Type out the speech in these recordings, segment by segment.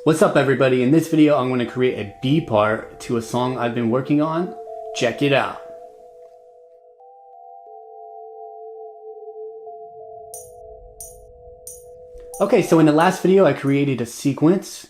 What's up everybody? In this video I'm going to create a B part to a song I've been working on. Check it out. Okay, so in the last video I created a sequence.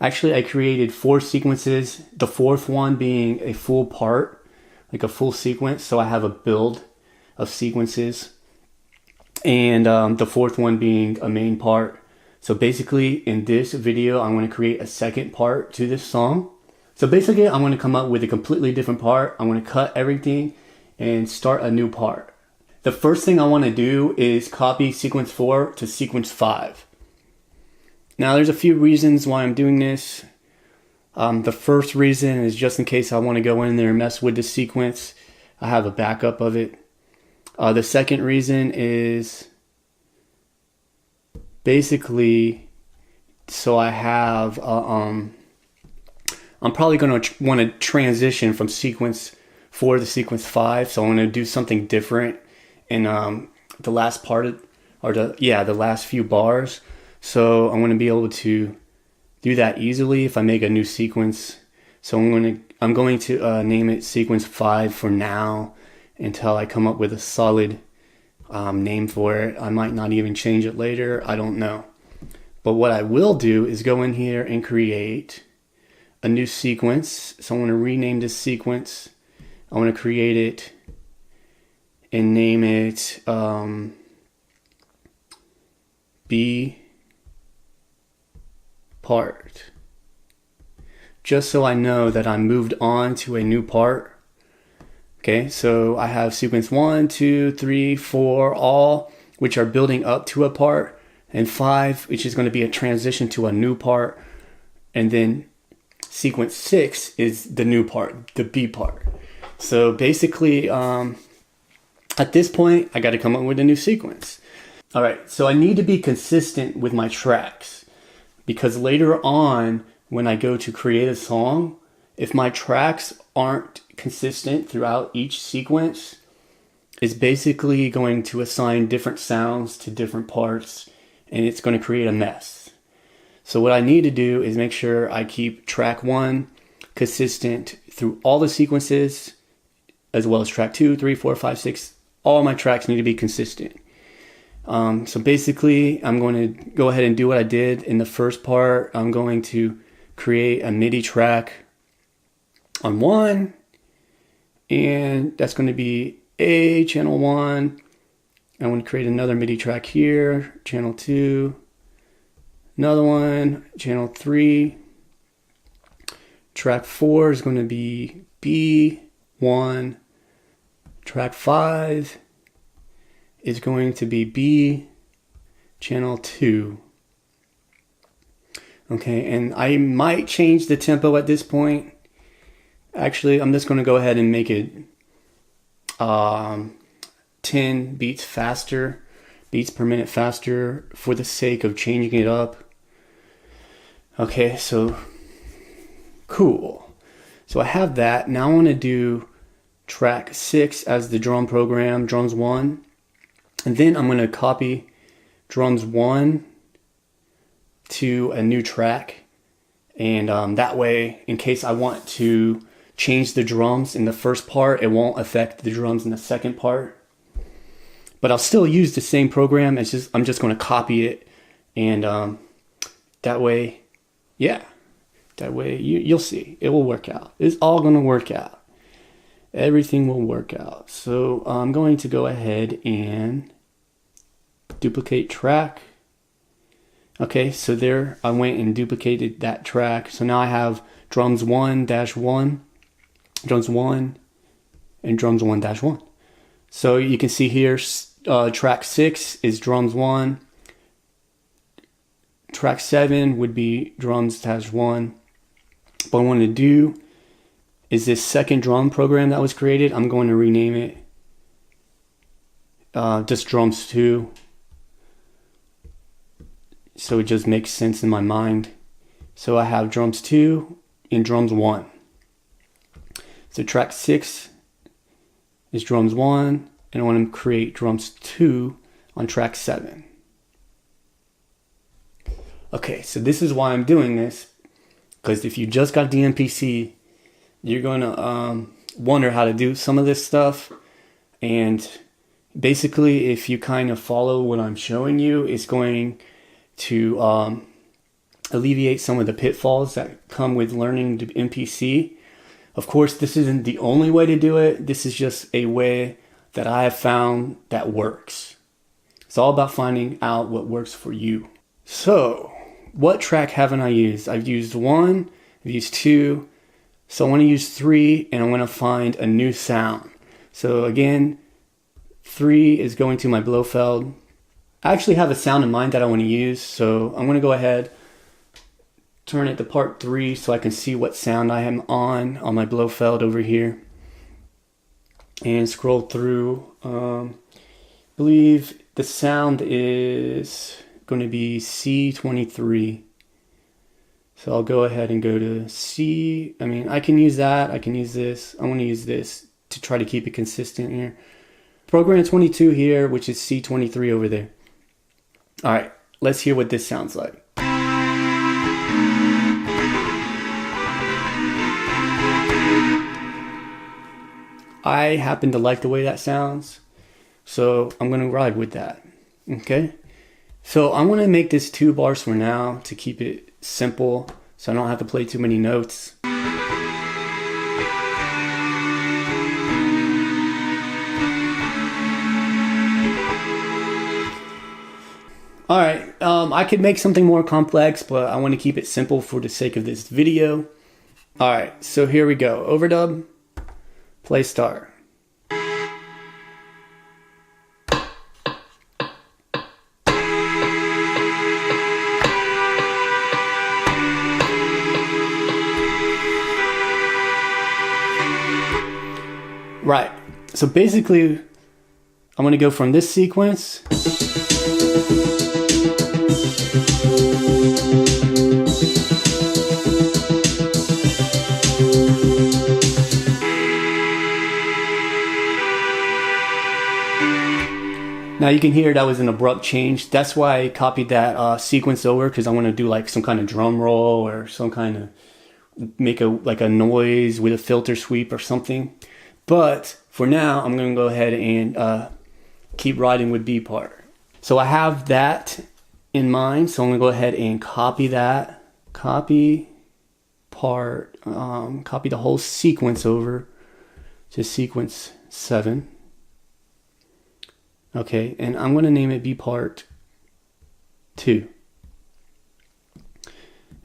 Actually I created 4 sequences, the 4th one being a full part, like a full sequence. So I have a build of sequences, and the 4th one being a main part. So basically in this video, I'm going to create a second part to this song. So basically I'm going to come up with a completely different part. I'm going to cut everything and start a new part. The first thing I want to do is copy sequence 4 to sequence 5. Now there's a few reasons why I'm doing this. The first reason is just in case I want to go in there and mess with the sequence, I have a backup of it. The second reason is basically so I have I'm probably going to want to transition from sequence 4 to sequence 5, so I'm going to do something different in the last part or the last few bars. So I'm going to be able to do that easily if I make a new sequence. So I'm going to name it sequence 5 for now until I come up with a solid name for it. I might not even change it later. I don't know. But what I will do is go in here and create a new sequence. So I want to rename this sequence. I want to create it and name it B part. Just so I know that I moved on to a new part. Okay, so I have sequence 1, 2, 3, 4, all which are building up to a part, and 5, which is going to be a transition to a new part, and then sequence 6 is the new part, the B part. So basically, at this point, I got to come up with a new sequence. All right, so I need to be consistent with my tracks, because later on, when I go to create a song, if my tracks aren't consistent throughout each sequence, it's basically going to assign different sounds to different parts, and it's going to create a mess. So what I need to do is make sure I keep track 1 consistent through all the sequences, as well as track 2, 3, 4, 5, 6. All my tracks need to be consistent. So basically, I'm going to go ahead and do what I did in the first part. I'm going to create a MIDI track on 1, and that's going to be A, channel 1. I want to create another MIDI track here, channel 2, another one, channel 3. Track 4 is going to be B1. Track 5 is going to be B, channel 2. Okay, and I might change the tempo at this point. Actually, I'm just going to go ahead and make it 10 beats faster, beats per minute faster, for the sake of changing it up. Okay, so cool. So I have that. Now I want to do track 6 as the drum program, drums 1. And then I'm going to copy drums 1 to a new track. And that way, in case I want to change the drums in the first part, it won't affect the drums in the second part. But I'll still use the same program. I'm just going to copy it, and that way, you'll see it will work out. It's all going to work out. Everything will work out. So I'm going to go ahead and duplicate track. Okay, so there I went and duplicated that track. So now I have drums 1-1, drums 1, and drums 1-1. So you can see here, track 6 is drums 1. Track 7 would be drums-1. What I want to do is this second drum program that was created, I'm going to rename it just drums 2. So it just makes sense in my mind. So I have drums 2 and drums 1. So track 6 is drums 1, and I want to create drums 2 on track 7. Okay, so this is why I'm doing this, because if you just got the MPC, you're going to wonder how to do some of this stuff. And basically, if you kind of follow what I'm showing you, it's going to alleviate some of the pitfalls that come with learning the MPC. Of course, this isn't the only way to do it. This is just a way that I have found that works. It's all about finding out what works for you. So, what track haven't I used? I've used 1, I've used 2, so I want to use 3, and I want to find a new sound. So again, 3 is going to my Blofeld. I actually have a sound in mind that I want to use, so I'm going to go ahead, turn it to part 3 so I can see what sound I am on my Blofeld over here. And scroll through. I believe the sound is going to be C23. So I'll go ahead and go to C. I mean, I can use that. I can use this. I want to use this to try to keep it consistent here. Program 22 here, which is C23 over there. All right, let's hear what this sounds like. I happen to like the way that sounds, so I'm going to ride with that. Okay, so I'm going to make this 2 bars for now to keep it simple, so I don't have to play too many notes. All right, I could make something more complex, but I want to keep it simple for the sake of this video. All right, so here we go. Overdub, play start. Right, so basically, I'm going to go from this sequence. Now you can hear that was an abrupt change. That's why I copied that sequence over, because I want to do like some kind of drum roll or some kind of make a noise with a filter sweep or something. But for now, I'm going to go ahead and keep riding with B part. So I have that in mind. So I'm going to go ahead and copy that. Copy part. Copy the whole sequence over to sequence 7. Okay, and I'm going to name it B part 2.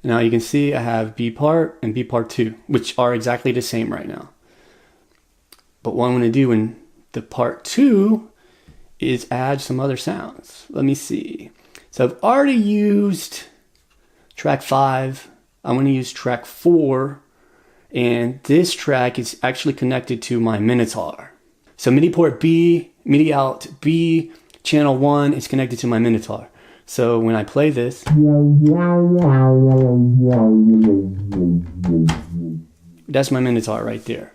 Now you can see I have B part and B part 2, which are exactly the same right now. But what I'm going to do in the part 2 is add some other sounds. Let me see. So I've already used track 5. I'm going to use track 4. And this track is actually connected to my Minotaur. So MIDI port B, MIDI out B, channel 1 is connected to my Minotaur. So when I play this, that's my Minotaur right there.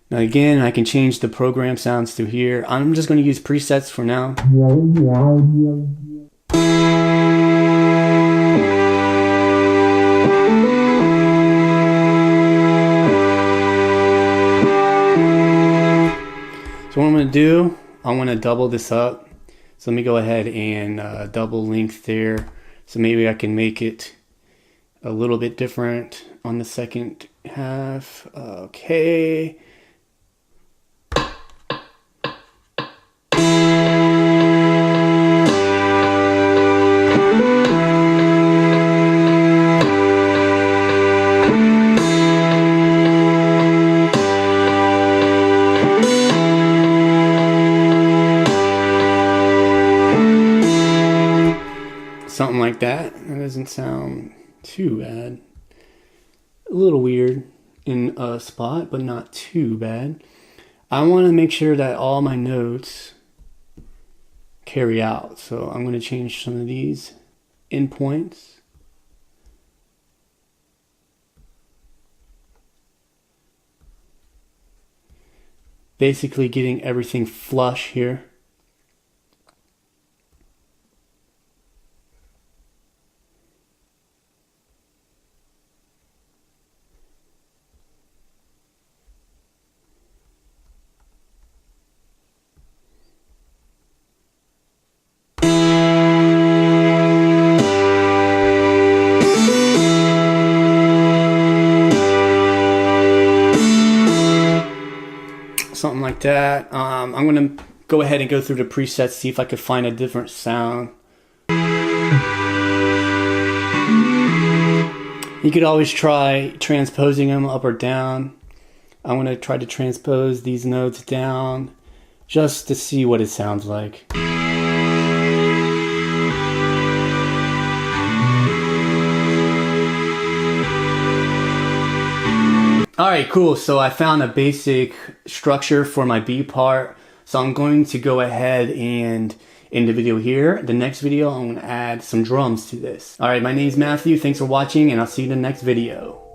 Now again, I can change the program sounds to here. I'm just going to use presets for now. So what I'm going to do, I want to double this up. So let me go ahead and double length there. So maybe I can make it a little bit different on the second half. Okay. Something like that. That doesn't sound too bad. A little weird in a spot, but not too bad. I want to make sure that all my notes carry out. So I'm going to change some of these endpoints. Basically getting everything flush here. like that. I'm gonna go ahead and go through the presets, see if I could find a different sound. You could always try transposing them up or down. I'm going to try to transpose these notes down just to see what it sounds like. Alright, cool. So I found a basic structure for my B part. So I'm going to go ahead and end the video here. The next video, I'm going to add some drums to this. Alright, my name's Matthew. Thanks for watching, and I'll see you in the next video.